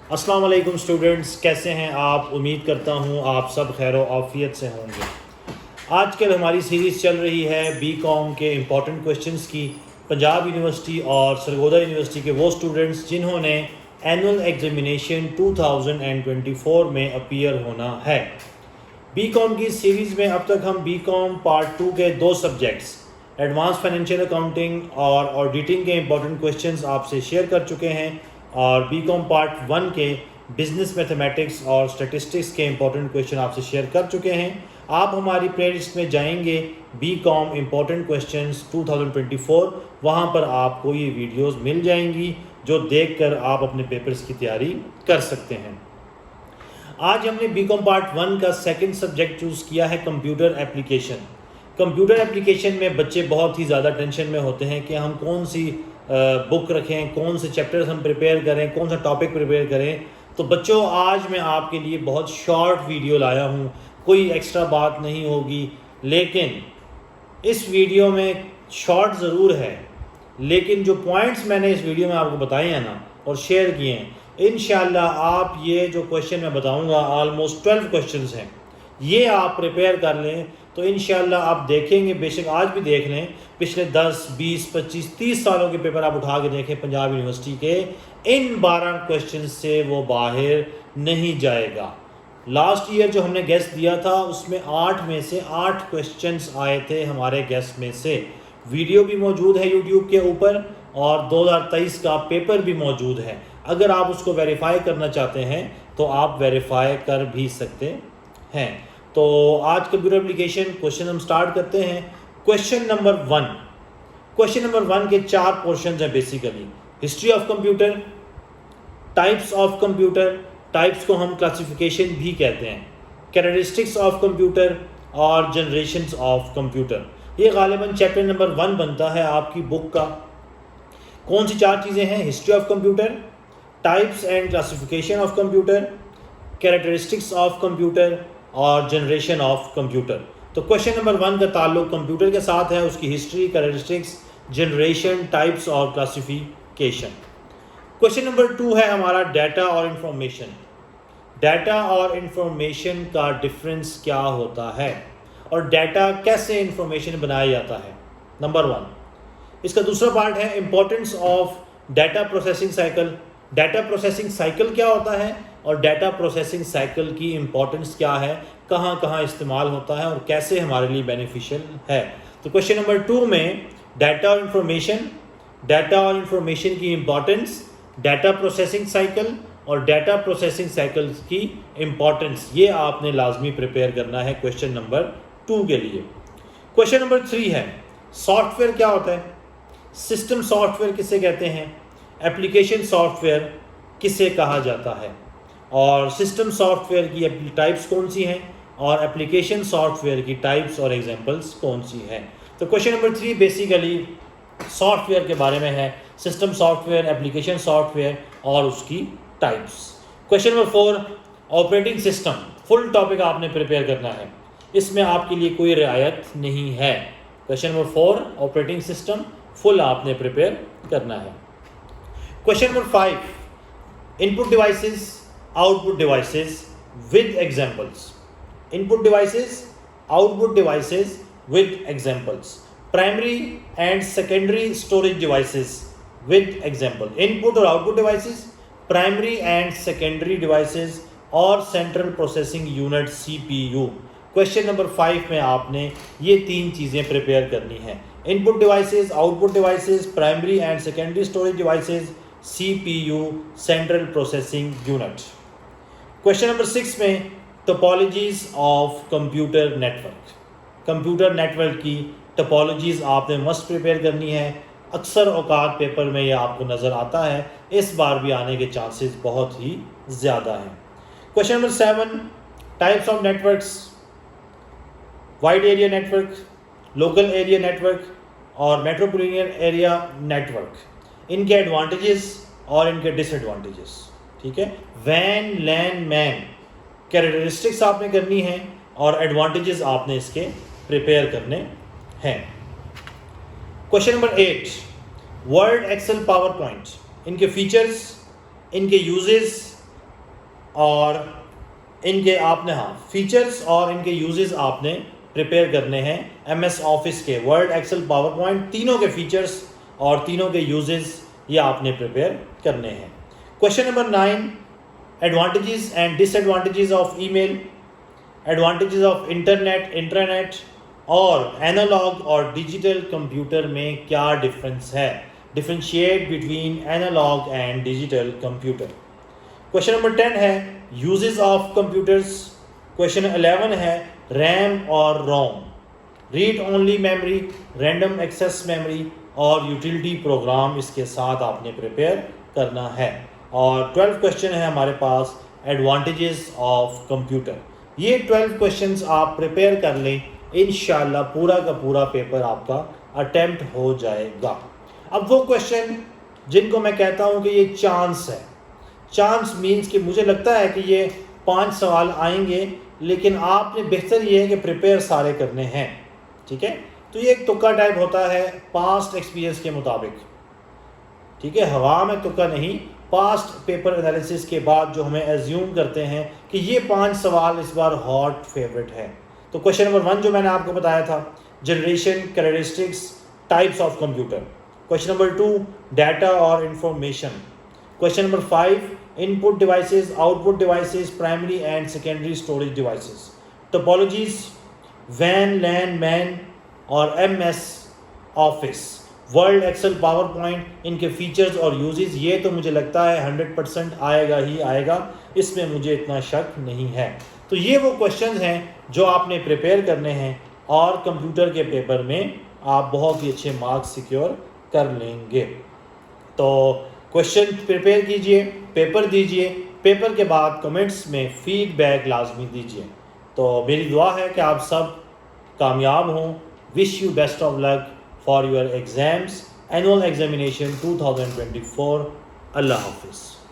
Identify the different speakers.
Speaker 1: अस्सलाम वालेकुम स्टूडेंट्स, कैसे हैं आप। उम्मीद करता हूँ आप सब खैर आफियत से होंगे। आजकल हमारी सीरीज़ चल रही है बीकॉम के इम्पॉर्टेंट क्वेश्चंस की। पंजाब यूनिवर्सिटी और सरगोदा यूनिवर्सिटी के वो स्टूडेंट्स जिन्होंने एनुअल एग्जामिनेशन 2024 में अपीयर होना है। बीकॉम की सीरीज़ में अब तक हम बीकॉम पार्ट 2 के 2 सब्जेक्ट्स एडवांस फाइनेंशियल अकाउंटिंग और ऑडिटिंग के इम्पॉर्टेंट क्वेश्चंस आपसे शेयर कर चुके हैं, और बीकॉम पार्ट 1 के बिजनेस मैथमेटिक्स और स्टैटिस्टिक्स के इम्पॉर्टेंट क्वेश्चन आपसे शेयर कर चुके हैं। आप हमारी प्लेलिस्ट में जाएंगे बीकॉम इम्पॉर्टेंट क्वेश्चंस 2024, वहाँ पर आपको ये वीडियोस मिल जाएंगी जो देखकर आप अपने पेपर्स की तैयारी कर सकते हैं। आज हमने बीकॉम पार्ट 1 का सेकंड सब्जेक्ट चूज़ किया है कंप्यूटर एप्लीकेशन। कंप्यूटर एप्लीकेशन में बच्चे बहुत ही ज़्यादा टेंशन में होते हैं कि हम कौन सी बुक रखें, कौन से चैप्टर्स हम प्रिपेयर करें, कौन सा टॉपिक प्रिपेयर करें। तो बच्चों, आज मैं आपके लिए बहुत शॉर्ट वीडियो लाया हूँ, कोई एक्स्ट्रा बात नहीं होगी। लेकिन इस वीडियो में शॉर्ट ज़रूर है, लेकिन जो पॉइंट्स मैंने इस वीडियो में आपको बताए हैं ना और शेयर किए हैं, इंशाल्लाह आप ये जो क्वेश्चन मैं बताऊंगा ऑलमोस्ट 12 क्वेश्चंस हैं, ये आप प्रिपेयर कर लें तो इंशाल्लाह आप देखेंगे, बेशक आज भी देख लें, पिछले 10, 20, 25, 30 सालों के पेपर आप उठा के देखें पंजाब यूनिवर्सिटी के, इन 12 क्वेश्चन से वो बाहर नहीं जाएगा। लास्ट ईयर जो हमने गेस्ट दिया था उसमें 8 में से 8 क्वेश्चंस आए थे हमारे गेस्ट में से। वीडियो भी मौजूद है यूट्यूब के ऊपर और 2023 का पेपर भी मौजूद है। अगर आप उसको वेरीफाई करना चाहते हैं तो आप वेरीफाई कर भी सकते हैं। तो आज कंप्यूटर एप्लीकेशन क्वेश्चन हम स्टार्ट करते हैं। क्वेश्चन नंबर 1 के 4 पोर्शंस हैं basically. History of computer, types of computer, types को हम क्लासिफिकेशन भी कहते हैं, कैरेक्टरिस्टिक्स ऑफ कंप्यूटर और जनरेशंस ऑफ कंप्यूटर। ये गालिबन चैप्टर नंबर 1 बनता है आपकी बुक का। कौन सी 4 चीज़ें हैं? History of computer, types and classification of computer, characteristics of computer और जनरेशन ऑफ कंप्यूटर। तो क्वेश्चन नंबर 1 का ताल्लुक कंप्यूटर के साथ है, उसकी हिस्ट्री, कैरेक्टरिस्टिक्स, जनरेशन, टाइप्स और क्लासिफिकेशन। क्वेश्चन नंबर 2 है हमारा डाटा और इंफॉर्मेशन। डाटा और इंफॉर्मेशन का डिफरेंस क्या होता है और डाटा कैसे इंफॉर्मेशन बनाया जाता है, नंबर 1। इसका दूसरा पार्ट है importance of data processing cycle. Data processing cycle क्या होता है और डाटा प्रोसेसिंग साइकिल की इम्पोर्टेंस क्या है, कहाँ कहाँ इस्तेमाल होता है और कैसे हमारे लिए बेनिफिशियल है। तो क्वेश्चन नंबर 2 में डाटा और इंफॉर्मेशन की इम्पोर्टेंस, डाटा प्रोसेसिंग साइकिल और डाटा प्रोसेसिंग साइकिल की इम्पोर्टेंस, ये आपने लाजमी प्रिपेयर करना है क्वेश्चन नंबर 2 के लिए। क्वेश्चन नंबर 3 है सॉफ्टवेयर क्या होता है, सिस्टम सॉफ्टवेयर किसे कहते हैं, एप्लीकेशन सॉफ्टवेयर किसे कहा जाता है और सिस्टम सॉफ्टवेयर की टाइप्स कौन सी हैं और एप्लीकेशन सॉफ्टवेयर की टाइप्स और एग्जांपल्स कौन सी हैं। तो क्वेश्चन नंबर 3 बेसिकली सॉफ्टवेयर के बारे में है, सिस्टम सॉफ्टवेयर, एप्लीकेशन सॉफ्टवेयर और उसकी types. Question number 4 operating system, full topic आपने प्रिपेयर करना है, इसमें आपके लिए कोई रियायत नहीं है। Question number 4 operating system full आपने प्रिपेयर करना है। Question number 5 input devices, output devices with examples. Input devices, output devices with examples. Primary and secondary storage devices with example. Input और output devices, primary and secondary devices और central processing unit CPU। Question number 5 में आपने ये 3 चीज़ें prepare करनी है, input devices, output devices, primary and secondary storage devices, CPU, central processing unit. Question number 6 में topologies of computer network. Computer network की topologies आपने मस्ट प्रिपेयर करनी है। अक्सर औकात पेपर में ये आपको नज़र आता है, इस बार भी आने के चांसेस बहुत ही ज़्यादा हैं। Question number 7 types of networks, wide area network, local area network और मेट्रोपोलिटन एरिया नेटवर्क, इनके एडवांटेजेस और इनके डिसएडवांटेजेस। ठीक है, वैन, लैन, मैन, कैरेक्टरिस्टिक्स आपने करनी है और एडवांटेजेस आपने इसके प्रिपेयर करने हैं। Question number 8 word, Excel, power point, इनके फीचर्स, इनके यूजेस, और इनके आपने फीचर्स और इनके यूजेस आपने प्रिपेयर करने हैं MS ऑफिस के, वर्ड, एक्सेल, पावर पॉइंट, तीनों के फीचर्स और तीनों के यूजेस ये आपने प्रिपेयर करने हैं। Question number 9, advantages and disadvantages of email, advantages of internet, intranet और एनालॉग और डिजिटल कंप्यूटर में क्या डिफरेंस है, differentiate between analog and digital computer. Question number 10 है यूजेस ऑफ कंप्यूटर्स। क्वेश्चन 11 है रैम और ROM, read only memory, random access memory और utility program इसके साथ आपने प्रिपेयर करना है। और 12 क्वेश्चन है हमारे पास एडवांटेजेस ऑफ कंप्यूटर। ये 12 क्वेश्चंस आप प्रिपेयर कर लें, इंशाल्लाह पूरा का पूरा पेपर आपका अटेम्प्ट हो जाएगा। अब वो क्वेश्चन जिनको मैं कहता हूँ कि ये चांस है, चांस मीन्स कि मुझे लगता है कि ये 5 सवाल आएंगे, लेकिन आपने बेहतर ये है कि प्रिपेयर सारे करने हैं, ठीक है। तो ये एक तुक्का टाइप होता है पास्ट एक्सपीरियंस के मुताबिक, ठीक है, हवा में तुक्का नहीं, पास्ट पेपर एनालिसिस के बाद जो हमें एज्यूम करते हैं कि ये 5 सवाल इस बार हॉट फेवरेट है। तो क्वेश्चन नंबर 1 जो मैंने आपको बताया था, generation, characteristics, types of computer. Question number 2, data और information. Question number 5, input devices, output devices, primary and secondary storage devices. Topologies, वैन, लैन, मैन और MS office, word, Excel, power point, इनके features और यूजेस। ये तो मुझे लगता है 100% आएगा ही आएगा, इसमें मुझे इतना शक नहीं है। तो ये वो क्वेश्चंस हैं जो आपने प्रिपेयर करने हैं और कंप्यूटर के पेपर में आप बहुत ही अच्छे मार्क्स सिक्योर कर लेंगे। तो क्वेश्चन प्रिपेयर कीजिए, पेपर दीजिए, पेपर के बाद कमेंट्स में फीडबैक लाजमी दीजिए। तो मेरी दुआ है कि आप सब कामयाब हों। Wish you best of luck for your exams, annual examination 2024। अल्लाह हाफिज़।